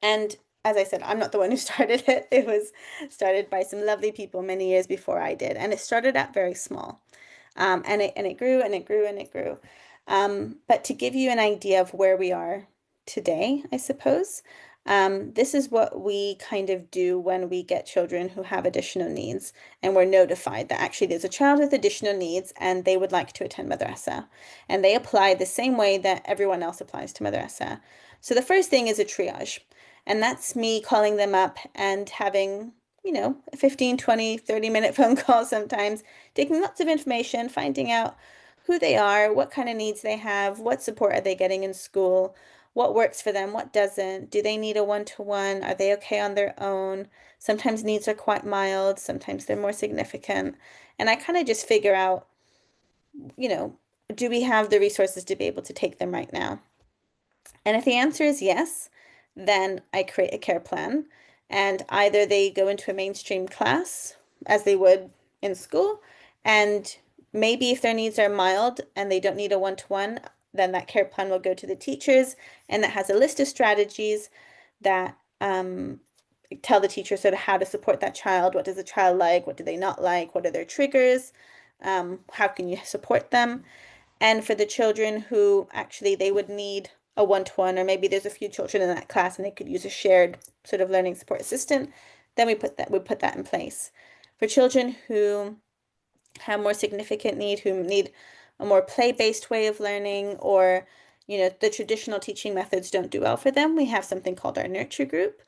And as I said, I'm not the one who started it. It was started by some lovely people many years before I did. And it started out very small. And it grew and it grew and it grew. But to give you an idea of where we are today, I suppose, this is what we kind of do when we get children who have additional needs, and we're notified that actually there's a child with additional needs and they would like to attend madrasa. And they apply the same way that everyone else applies to madrasa. So the first thing is a triage, and that's me calling them up and having, a 15, 20, 30-minute phone call sometimes, taking lots of information, finding out who they are, what kind of needs they have, what support are they getting in school, what works for them, what doesn't. Do they need a one-to-one? Are they okay on their own? Sometimes needs are quite mild, sometimes they're more significant. And I kind of just figure out, you know, do we have the resources to be able to take them right now? And if the answer is yes, then I create a care plan. And either they go into a mainstream class as they would in school, and maybe if their needs are mild and they don't need a one-to-one, then that care plan will go to the teachers, and that has a list of strategies that tell the teacher sort of how to support that child. What does the child like? What do they not like? What are their triggers? How can you support them? And for the children who actually they would need a one-to-one, or maybe there's a few children in that class and they could use a shared sort of learning support assistant, then we put that in place. For children who have more significant need, who need a more play-based way of learning, or the traditional teaching methods don't do well for them, we have something called our nurture group,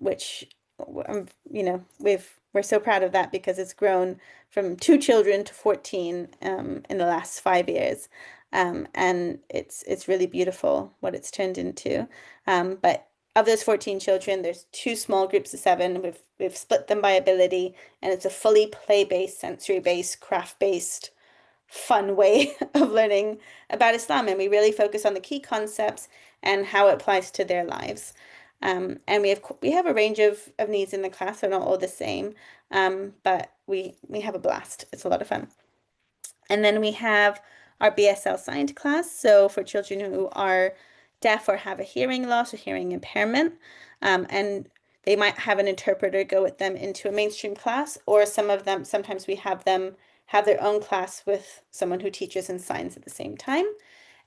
which we're so proud of that because it's grown from 2 children to 14 in the last 5 years. And it's really beautiful what it's turned into. But of those 14 children, there's 2 small groups of 7. We've split them by ability, and it's a fully play-based, sensory-based, craft-based, fun way of learning about Islam. And we really focus on the key concepts and how it applies to their lives. And we have a range of needs in the class. They're not all the same, but we have a blast. It's a lot of fun. And then we have our BSL signed class. So for children who are deaf or have a hearing loss or hearing impairment, and they might have an interpreter go with them into a mainstream class, or sometimes we have them have their own class with someone who teaches in signs at the same time.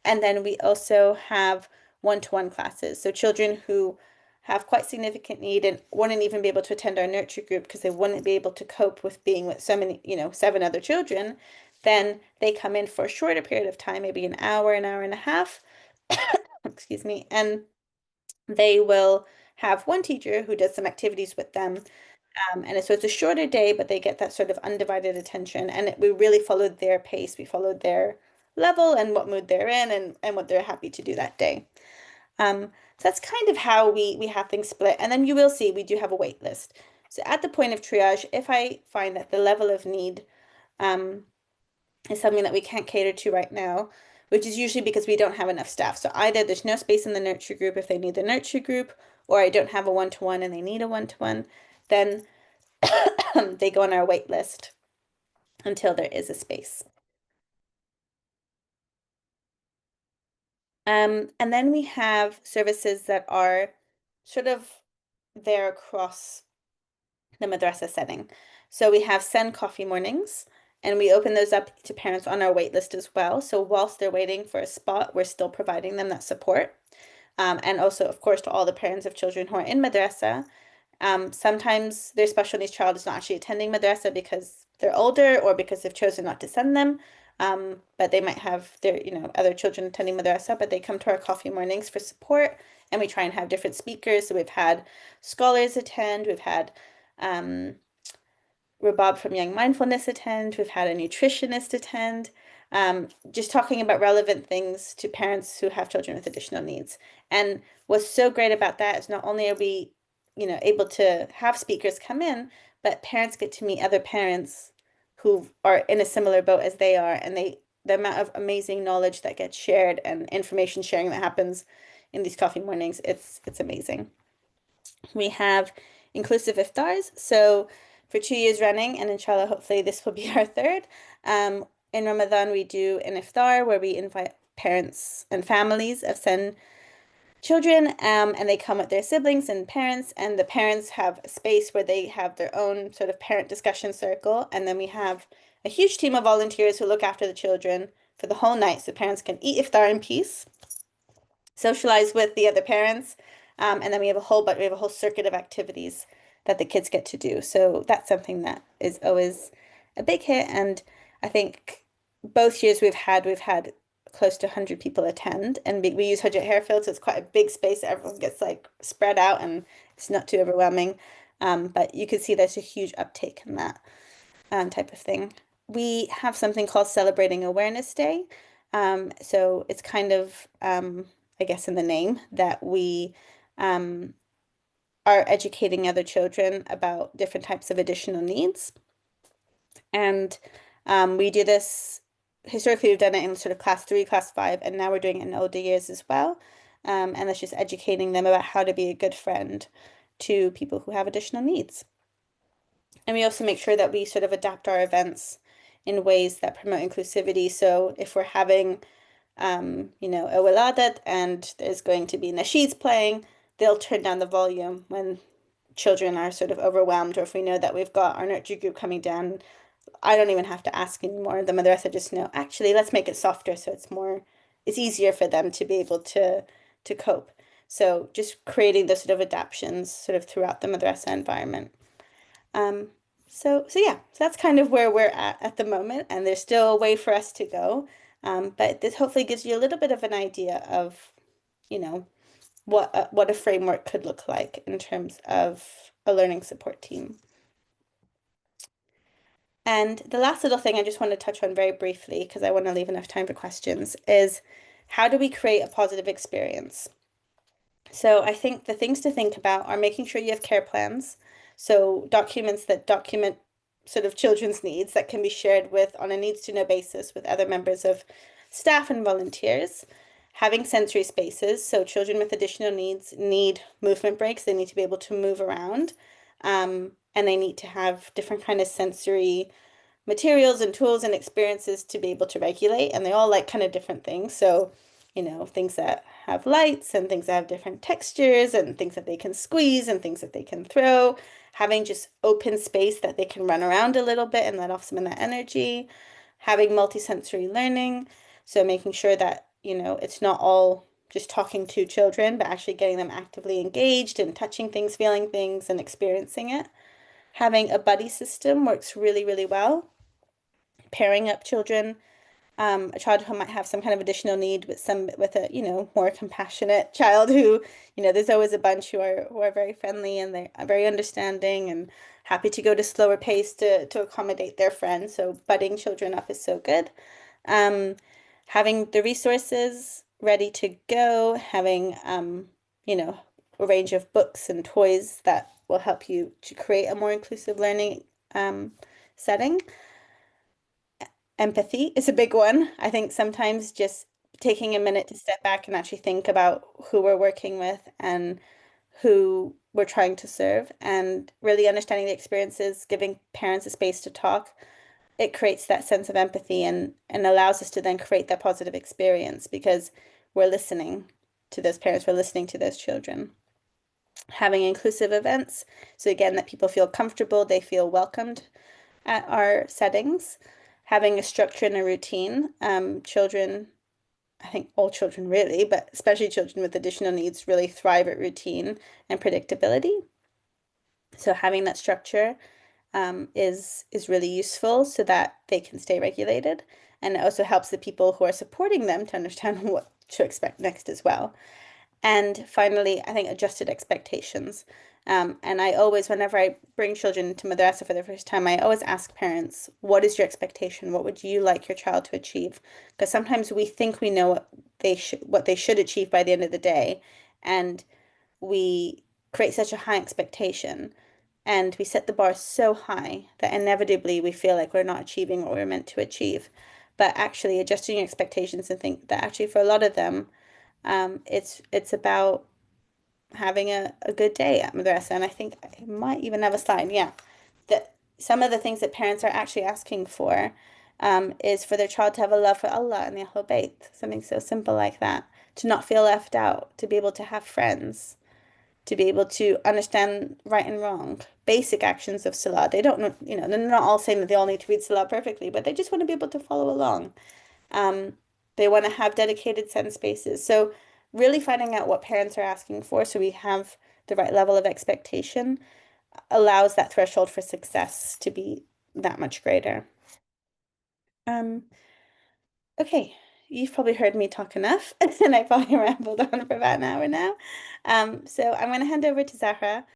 And then we also have one-to-one classes. So children who have quite significant need and wouldn't even be able to attend our nurture group because they wouldn't be able to cope with being with so many, 7 other children, then they come in for a shorter period of time, maybe an hour and a half, excuse me, and they will have one teacher who does some activities with them. And so it's a shorter day, but they get that sort of undivided attention. And we really followed their pace. We followed their level and what mood they're in, and what they're happy to do that day. So that's kind of how we have things split. And then you will see we do have a wait list. So at the point of triage, if I find that the level of need um, is something that we can't cater to right now, which is usually because we don't have enough staff. So either there's no space in the nurture group if they need the nurture group, or I don't have a one-to-one and they need a one-to-one, then they go on our wait list until there is a space. And then we have services that are sort of there across the madrasa setting. So we have send coffee mornings, and we open those up to parents on our wait list as well. So whilst they're waiting for a spot, we're still providing them that support. And also, of course, to all the parents of children who are in madrasa. Sometimes their special needs child is not actually attending madrasa because they're older or because they've chosen not to send them. But they might have their, other children attending madrasa, but they come to our coffee mornings for support, and we try and have different speakers. So we've had scholars attend, we've had Rabab from Young Mindfulness attend, we've had a nutritionist attend, just talking about relevant things to parents who have children with additional needs. And what's so great about that is not only are we, able to have speakers come in, but parents get to meet other parents who are in a similar boat as they are, and the amount of amazing knowledge that gets shared and information sharing that happens in these coffee mornings, it's amazing. We have inclusive iftars. So for 2 years running, and inshallah, hopefully this will be our third. In Ramadan, we do an iftar where we invite parents and families of Sen children, and they come with their siblings and parents, and the parents have a space where they have their own sort of parent discussion circle, and then we have a huge team of volunteers who look after the children for the whole night so parents can eat iftar in peace, socialize with the other parents, and then we have a whole circuit of activities that the kids get to do. So that's something that is always a big hit. And I think both years we've had close to 100 people attend, and we use Hujjat Hairfield, so it's quite a big space. Everyone gets like spread out, and it's not too overwhelming. But you can see there's a huge uptake in that type of thing. We have something called Celebrating Awareness Day. So it's kind of, I guess, in the name that we um, are educating other children about different types of additional needs. And we do this, historically, we've done it in sort of class three, class five, and now we're doing it in older years as well. And that's just educating them about how to be a good friend to people who have additional needs. And we also make sure that we sort of adapt our events in ways that promote inclusivity. So if we're having, a wiladat and there's going to be nasheeds playing, they'll turn down the volume when children are sort of overwhelmed, or if we know that we've got our nurture group coming down, I don't even have to ask anymore. The madrasa just know, actually, let's make it softer so it's easier for them to be able to cope. So just creating those sort of adaptations sort of throughout the madrasa environment. Um, so yeah, so that's kind of where we're at the moment, and there's still a way for us to go. But this hopefully gives you a little bit of an idea of, you know, what a framework could look like in terms of a learning support team. And the last little thing I just want to touch on very briefly, because I want to leave enough time for questions, is how do we create a positive experience? So I think the things to think about are making sure you have care plans. So documents that document sort of children's needs that can be shared with on a needs to know basis with other members of staff and volunteers. Having sensory spaces. So children with additional needs need movement breaks. They need to be able to move around. And they need to have different kind of sensory materials and tools and experiences to be able to regulate. And they all like kind of different things. So, things that have lights and things that have different textures and things that they can squeeze and things that they can throw. Having just open space that they can run around a little bit and let off some of that energy. Having multisensory learning. So making sure that, it's not all just talking to children, but actually getting them actively engaged and touching things, feeling things, and experiencing it. Having a buddy system works really, really well. Pairing up children, a child who might have some kind of additional need with a more compassionate child who, there's always a bunch who are very friendly and they're very understanding and happy to go to slower pace to accommodate their friends. So budding children up is so good. Um, Having the resources ready to go, having a range of books and toys that will help you to create a more inclusive learning setting. Empathy is a big one. I think sometimes just taking a minute to step back and actually think about who we're working with and who we're trying to serve, and really understanding the experiences, giving parents a space to talk, it creates that sense of empathy and allows us to then create that positive experience because we're listening to those parents, we're listening to those children. Having inclusive events, so again, that people feel comfortable, they feel welcomed at our settings. Having a structure and a routine. Children, I think all children really, but especially children with additional needs really thrive at routine and predictability. So having that structure is really useful so that they can stay regulated. And it also helps the people who are supporting them to understand what to expect next as well. And finally, I think adjusted expectations. And I always, whenever I bring children to madrasa for the first time, I always ask parents, what is your expectation? What would you like your child to achieve? Because sometimes we think we know what they should achieve by the end of the day, and we create such a high expectation, and we set the bar so high that inevitably we feel like we're not achieving what we're meant to achieve. But actually, adjusting your expectations and think that actually for a lot of them, it's about having a good day at madrasa. And I think I might even have a slide, yeah, that some of the things that parents are actually asking for is for their child to have a love for Allah and the Ahlul Bayt, something so simple like that, to not feel left out, to be able to have friends, to be able to understand right and wrong, basic actions of Salah. They don't know, they're not all saying that they all need to read Salah perfectly, but they just want to be able to follow along. Um, they want to have dedicated sense spaces. So really finding out what parents are asking for so we have the right level of expectation allows that threshold for success to be that much greater. Um, okay, you've probably heard me talk enough, and I probably rambled on for about an hour now. So I'm going to hand over to Zahra.